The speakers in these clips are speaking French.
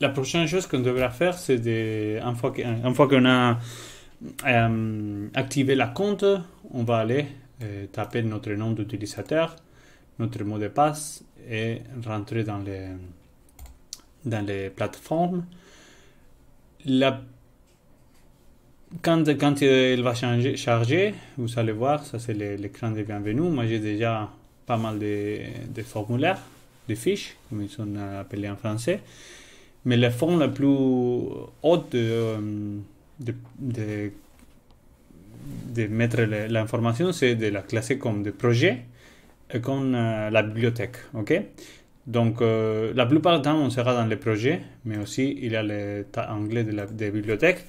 La prochaine chose qu'on devra faire, c'est une fois qu'on a activé la compte, on va aller taper notre nom d'utilisateur, notre mot de passe et rentrer dans les plateformes. Quand il va charger, vous allez voir, ça c'est l'écran de bienvenue. Moi j'ai déjà pas mal de formulaires, de fiches, comme ils sont appelés en français. Mais la forme la plus haute de mettre l'information, c'est de la classer comme des projets et comme la bibliothèque. Ok. Donc, la plupart du temps, on sera dans les projets, mais aussi il y a l'onglet des bibliothèques.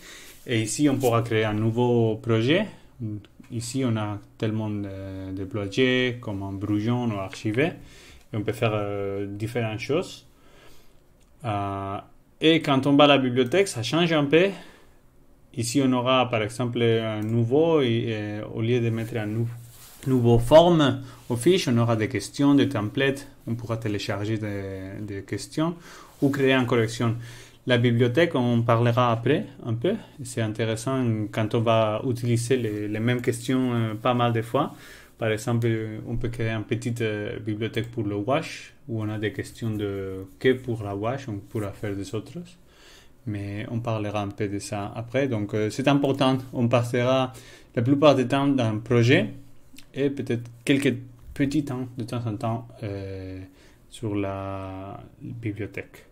Et ici, on pourra créer un nouveau projet. Ici, on a tellement de projets comme un brouillon ou archivé. Et on peut faire différentes choses. Et quand on va à la bibliothèque, ça change un peu. Ici, on aura par exemple un nouveau, et au lieu de mettre un nouveau forme aux fiches, on aura des questions, des templates. On pourra télécharger des questions ou créer une collection. La bibliothèque, on parlera après un peu. C'est intéressant quand on va utiliser les mêmes questions pas mal de fois. Par exemple, on peut créer une petite bibliothèque pour le wash, où on a des questions que pour la wash, on pourra faire des autres. Mais on parlera un peu de ça après. Donc, c'est important. On passera la plupart du temps dans un projet et peut-être quelques petits temps, de temps en temps, sur la bibliothèque.